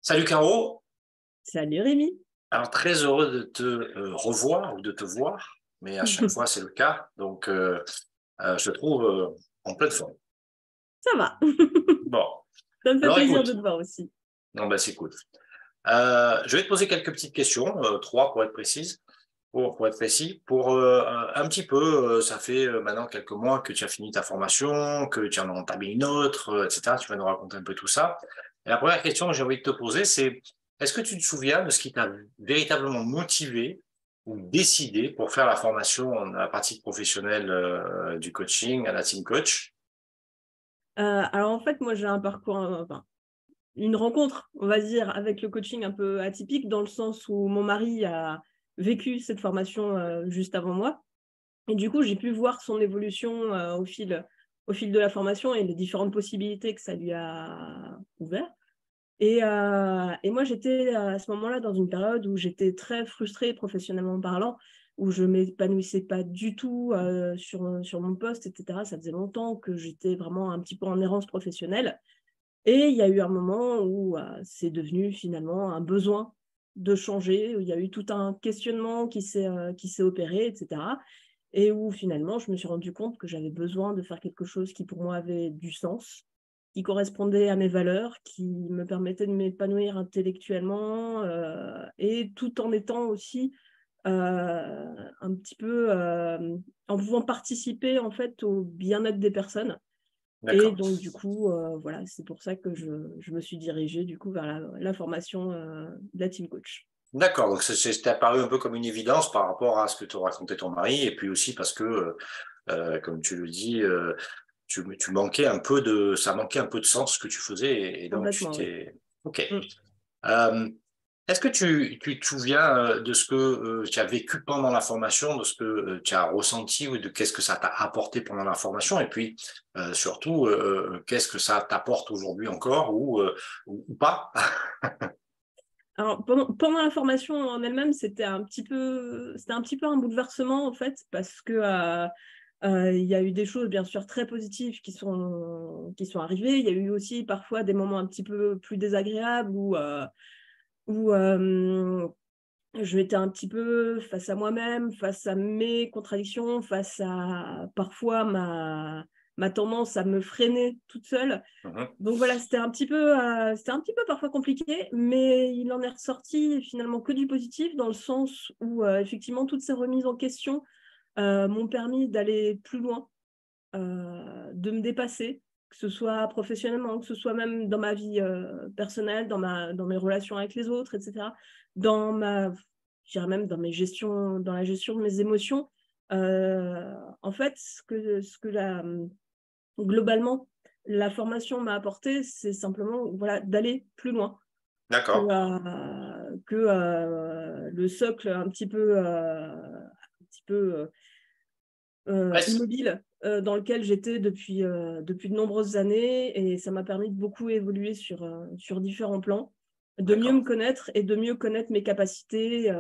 Salut Caro, Salut Rémi. alors très heureux de te revoir ou de te voir, mais à chaque fois c'est le cas, donc je te trouve en pleine forme. Ça va. Bon, Ça me fait alors plaisir écoute, de te voir aussi. non ben c'est cool. Je vais te poser quelques petites questions, trois pour être précise, pour être précis, pour un petit peu, ça fait maintenant quelques mois que tu as fini ta formation, que tu en as entamé une autre, etc. Tu vas nous raconter un peu tout ça. Et la première question que j'ai envie de te poser, c'est est-ce que tu te souviens de ce qui t'a véritablement motivé ou décidé pour faire la formation dans la pratique professionnelle du coaching à la team coach? Alors en fait, moi j'ai un parcours, enfin, une rencontre, on va dire, avec le coaching un peu atypique dans le sens où mon mari a vécu cette formation juste avant moi. Et du coup, j'ai pu voir son évolution au fil de la formation et les différentes possibilités que ça lui a ouvert. Et moi, j'étais à ce moment-là dans une période où j'étais très frustrée professionnellement parlant, où je ne m'épanouissais pas du tout sur mon poste, etc. Ça faisait longtemps que j'étais vraiment un petit peu en errance professionnelle. Et il y a eu un moment où c'est devenu finalement un besoin de changer, où il y a eu tout un questionnement qui s'est opéré, etc. Et où finalement, je me suis rendu compte que j'avais besoin de faire quelque chose qui pour moi avait du sens, qui correspondait à mes valeurs, qui me permettait de m'épanouir intellectuellement et tout en étant aussi un petit peu en pouvant participer en fait au bien-être des personnes. Et D'accord. donc, du coup, voilà, c'est pour ça que je me suis dirigée du coup vers la formation de la team coach. D'accord, donc c'est apparu un peu comme une évidence par rapport à ce que te racontait ton mari, et puis aussi parce que, comme tu le dis, tu manquais un peu ça manquait un peu de sens ce que tu faisais, et donc tu Complètement, oui. t'es. Ok. Mm. Euh, Est-ce que tu te souviens de ce que tu as vécu pendant la formation, de ce que tu as ressenti ou de qu'est-ce que ça t'a apporté pendant la formation, et puis surtout qu'est-ce que ça t'apporte aujourd'hui encore ou pas? Alors, pendant la formation en elle-même, c'était un petit peu un bouleversement, en fait, parce que il y a eu des choses, bien sûr, très positives qui sont arrivées. Il y a eu aussi parfois des moments un petit peu plus désagréables où je m'étais un petit peu face à moi-même, face à mes contradictions, face à parfois ma tendance à me freiner toute seule. Mhm. Donc voilà, c'était un petit peu parfois compliqué, mais il en est ressorti finalement que du positif, dans le sens où effectivement toutes ces remises en question m'ont permis d'aller plus loin, de me dépasser, que ce soit professionnellement, que ce soit même dans ma vie personnelle, dans mes relations avec les autres, etc. Je dirais même dans la gestion de mes émotions. En fait, globalement, la formation m'a apporté, c'est simplement voilà, d'aller plus loin D'accord. que le socle un petit peu Ouais, immobile dans lequel j'étais depuis de nombreuses années, et ça m'a permis de beaucoup évoluer sur différents plans, de mieux me d'accord. connaître et de mieux connaître mes capacités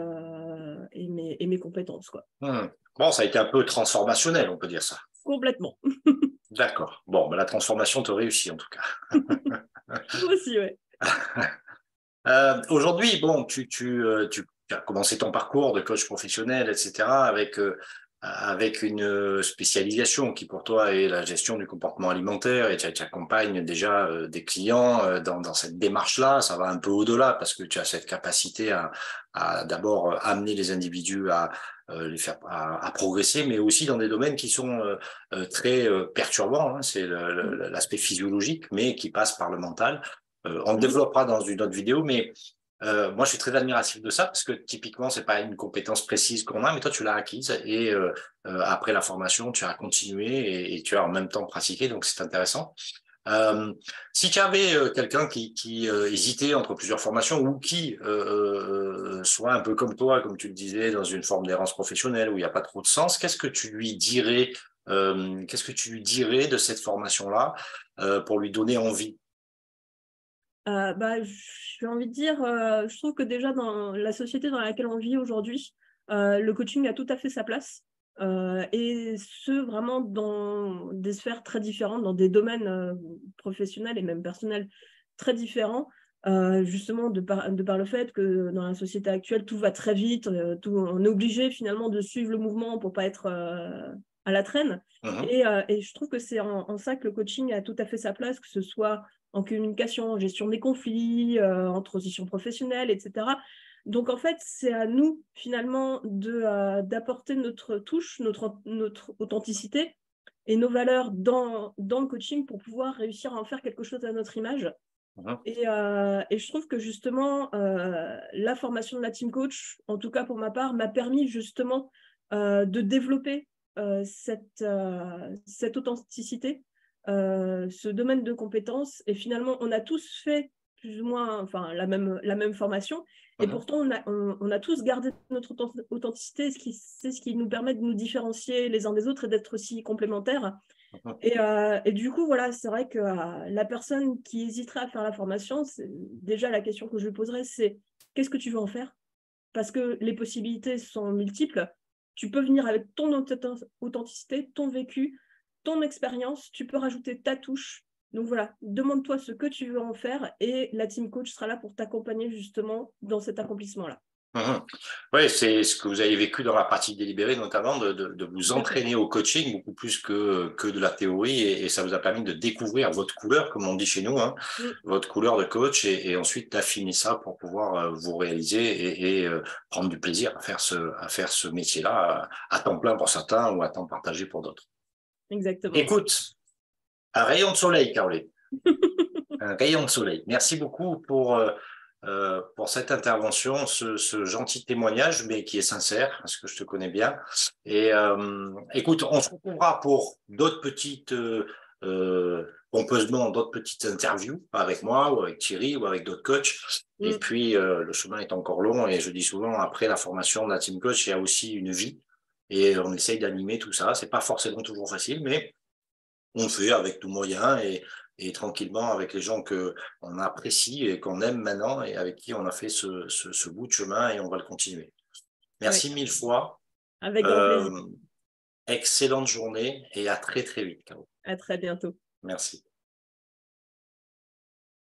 et mes compétences, quoi. Hmm. Bon, ça a été un peu transformationnel, on peut dire ça. Complètement. D'accord. Bon, ben, la transformation te réussit en tout cas. Aussi, ouais. Aujourd'hui, bon, tu as commencé ton parcours de coach professionnel, etc., avec une spécialisation qui pour toi est la gestion du comportement alimentaire, et tu accompagnes déjà des clients dans cette démarche-là. Ça va un peu au-delà parce que tu as cette capacité à d'abord amener les individus à les faire à progresser, mais aussi dans des domaines qui sont très perturbants, hein. C'est l'aspect physiologique, mais qui passe par le mental. On le Mhm. développera dans une autre vidéo, mais moi, je suis très admiratif de ça parce que typiquement, c'est pas une compétence précise qu'on a, mais toi, tu l'as acquise et après la formation, tu as continué et tu as en même temps pratiqué, donc c'est intéressant. Euh, Si tu avais quelqu'un qui hésitait entre plusieurs formations ou qui soit un peu comme toi, comme tu le disais, dans une forme d'errance professionnelle où il n'y a pas trop de sens, qu'est-ce que tu lui dirais de cette formation-là pour lui donner envie? Bah, j'ai envie de dire, je trouve que déjà dans la société dans laquelle on vit aujourd'hui, le coaching a tout à fait sa place. Et ce, vraiment dans des sphères très différentes, dans des domaines professionnels et même personnels très différents. justement de par le fait que dans la société actuelle, tout va très vite, on est obligé finalement de suivre le mouvement pour pas être à la traîne. Et je trouve que c'est en ça que le coaching a tout à fait sa place, que ce soit en communication, en gestion des conflits, en transition professionnelle, etc. Donc en fait, c'est à nous finalement d'apporter notre touche, notre authenticité et nos valeurs dans le coaching pour pouvoir réussir à en faire quelque chose à notre image. Et je trouve que justement, la formation de la team coach, en tout cas pour ma part, m'a permis justement de développer cette authenticité, ce domaine de compétences. Et finalement, on a tous fait plus ou moins enfin, la même formation. Et pourtant, on a tous gardé notre authenticité. C'est ce qui nous permet de nous différencier les uns des autres et d'être aussi complémentaires. Et du coup, voilà, c'est vrai que la personne qui hésiterait à faire la formation, déjà la question que je lui poserais, c'est qu'est-ce que tu veux en faire? Parce que les possibilités sont multiples. Tu peux venir avec ton authenticité, ton vécu, ton expérience, tu peux rajouter ta touche. Donc voilà, demande-toi ce que tu veux en faire et la team coach sera là pour t'accompagner justement dans cet accomplissement-là. Oui, c'est ce que vous avez vécu dans la pratique délibérée, notamment de vous entraîner au coaching beaucoup plus que de la théorie, et ça vous a permis de découvrir votre couleur, comme on dit chez nous, hein, votre couleur de coach, et ensuite d'affiner ça pour pouvoir vous réaliser et prendre du plaisir à faire ce métier-là à temps plein pour certains ou à temps partagé pour d'autres. Exactement. Écoute, un rayon de soleil, Caroline. Un rayon de soleil. Merci beaucoup pour cette intervention, ce gentil témoignage, mais qui est sincère, parce que je te connais bien. Et écoute, on se retrouvera pour d'autres petites, pompeusement, d'autres petites interviews avec moi ou avec Thierry ou avec d'autres coachs. Et puis, le chemin est encore long, et je dis souvent, après la formation de la team coach, il y a aussi une vie, et on essaye d'animer tout ça. C'est pas forcément toujours facile, mais on le fait avec tout moyen et tranquillement avec les gens qu'on apprécie et qu'on aime maintenant et avec qui on a fait ce bout de chemin, et on va le continuer. Merci mille fois. Avec grand plaisir. Excellente journée et à très très vite, Caro. À très bientôt. Merci.